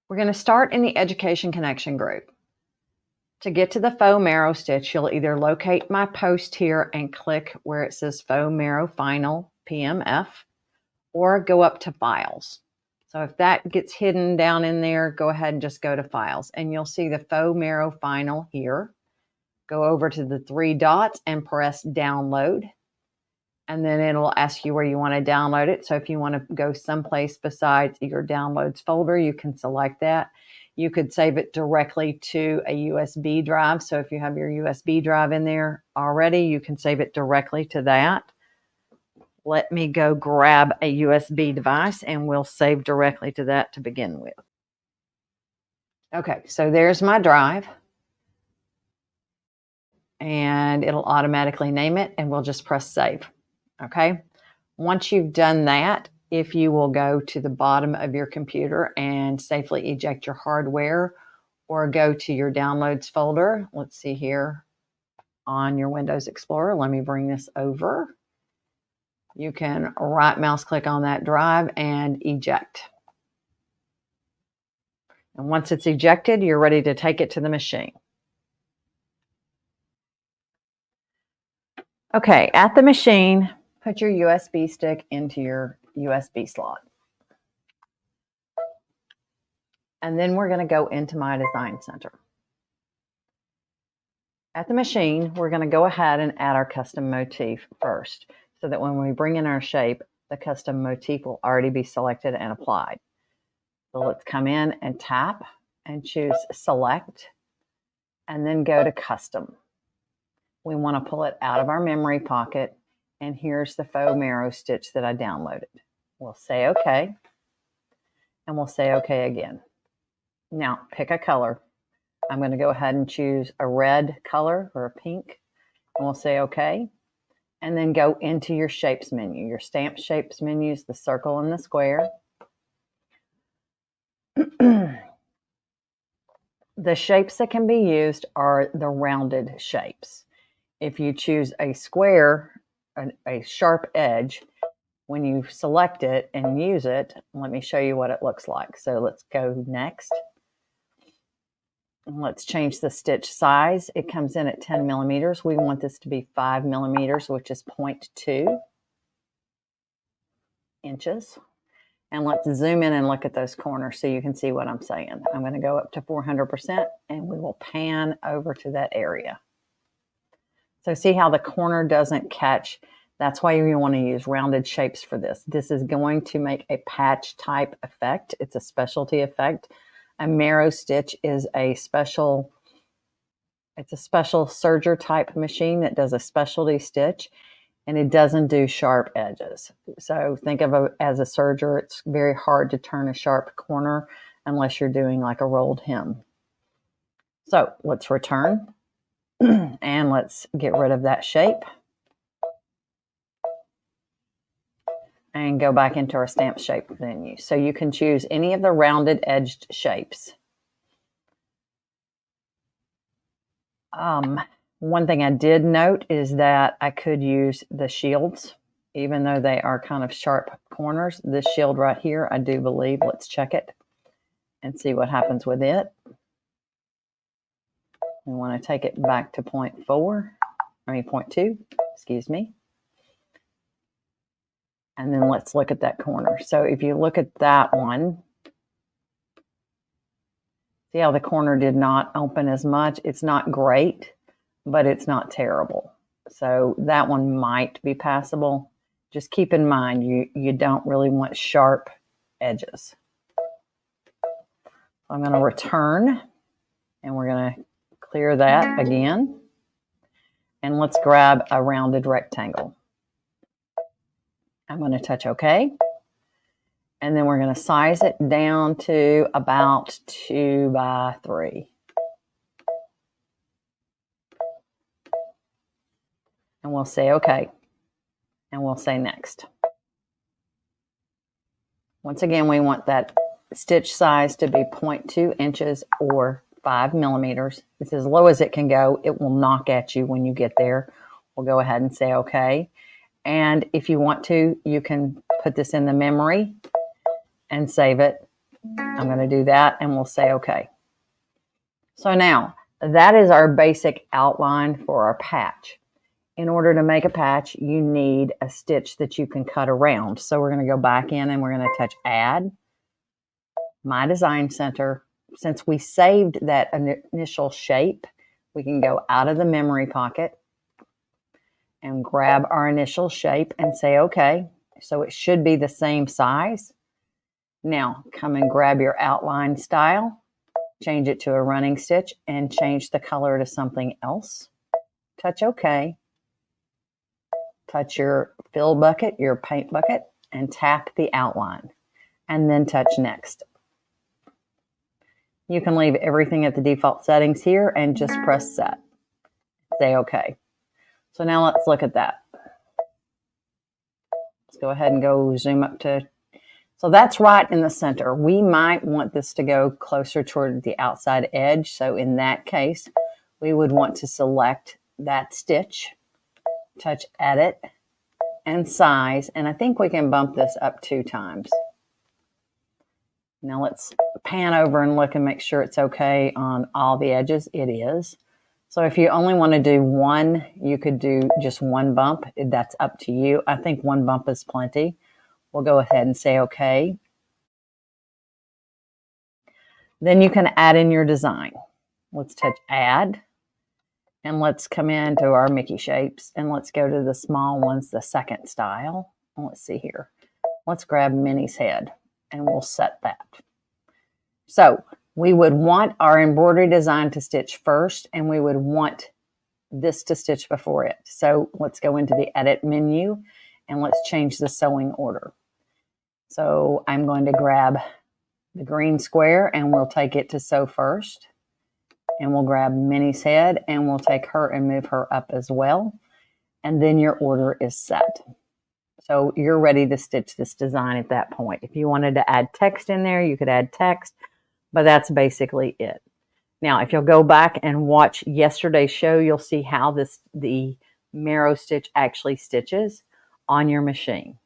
We're going to start in the Education Connection group. To get to the Faux Merrow Stitch, you'll either locate my post here and click where it says Faux Merrow Final PMF, or go up to Files. So if that gets hidden down in there, go ahead and just go to Files, and you'll see the Faux Merrow Final here. Go over to the 3 dots and press Download, and then it'll ask you where you want to download it. So if you want to go someplace besides your downloads folder, you can select that. You could save it directly to a USB drive. So if you have your USB drive in there already, you can save it directly to that. Let me go grab a USB device and we'll save directly to that to begin with. Okay, so there's my drive. And it'll automatically name it, and we'll just press save. Okay, once you've done that, if you will go to the bottom of your computer and safely eject your hardware, or go to your downloads folder, let's see here on your Windows Explorer, let me bring this over. You can right mouse click on that drive and eject. And once it's ejected, you're ready to take it to the machine. Okay, at the machine, put your USB stick into your USB slot. And then we're going to go into my design center. At the machine, we're going to go ahead and add our custom motif first, so that when we bring in our shape, the custom motif will already be selected and applied. So let's come in and tap and choose Select, and then go to Custom. We want to pull it out of our memory pocket, and here's the Faux Merrow stitch that I downloaded. We'll say OK, and we'll say OK again. Now pick a color. I'm going to go ahead and choose a red color or a pink, and we'll say OK, and then go into your shapes menu. Your stamp shapes menus, the circle and the square. The shapes that can be used are the rounded shapes. If you choose a square, a sharp edge, when you select it and use it, let me show you what it looks like. So let's go next. And let's change the stitch size. It comes in at 10 millimeters. We want this to be 5 millimeters, which is 0.2 inches. And let's zoom in and look at those corners so you can see what I'm saying. I'm going to go up to 400%, and we will pan over to that area. So see how the corner doesn't catch? That's why you want to use rounded shapes for this. This is going to make a patch type effect. It's a specialty effect. A Merrow stitch is a special, it's a special serger type machine that does a specialty stitch, and it doesn't do sharp edges. So think of it as a serger. It's very hard to turn a sharp corner unless you're doing like a rolled hem. So let's return. And let's get rid of that shape and go back into our stamp shape menu. So you can choose any of the rounded edged shapes. One thing I did note is that I could use the shields, even though they are kind of sharp corners. This shield right here, I do believe, let's check it and see what happens with it. We want to take it back to 0.2, excuse me. And then let's look at that corner. So if you look at that one, see how the corner did not open as much? It's not great, but it's not terrible. So that one might be passable. Just keep in mind, you don't really want sharp edges. I'm going to return, and we're going to clear that again. And let's grab a rounded rectangle. I'm going to touch OK. And then we're going to size it down to about 2 by 3. And we'll say OK. And we'll say next. Once again, we want that stitch size to be 0.2 inches or 5 millimeters. It's as low as it can go. It will knock at you when you get there. We'll go ahead and say OK. And if you want to, you can put this in the memory and save it. I'm going to do that and we'll say okay. So now that is our basic outline for our patch. In order to make a patch, you need a stitch that you can cut around. So we're going to go back in and we're going to touch Add, My Design Center. Since we saved that initial shape, we can go out of the memory pocket and grab our initial shape and say okay. So it should be the same size. Now come and grab your outline style, change it to a running stitch, and change the color to something else. Touch OK. Touch your fill bucket, your paint bucket, and tap the outline. And then touch Next. You can leave everything at the default settings here and just press Set. Say OK. So now let's look at that. Let's go ahead and go zoom up to... So that's right in the center. We might want this to go closer toward the outside edge. So in that case, we would want to select that stitch, touch Edit, and Size. And I think we can bump this up 2 times. Now let's pan over and look and make sure it's okay on all the edges. It is. So if you only want to do one, you could do just one bump. That's up to you. I think one bump is plenty. We'll go ahead and say okay. Then you can add in your design. Let's touch Add. And let's come into our Mickey shapes. And let's go to the small ones, the second style. Let's see here. Let's grab Minnie's head. And we'll set that. So we would want our embroidery design to stitch first. And we would want this to stitch before it. So let's go into the Edit menu. And let's change the sewing order. So I'm going to grab the green square and we'll take it to sew first. And we'll grab Minnie's head and we'll take her and move her up as well. And then your order is set. So you're ready to stitch this design at that point. If you wanted to add text in there, you could add text, but that's basically it. Now, if you'll go back and watch yesterday's show, you'll see how the Merrow stitch actually stitches on your machine.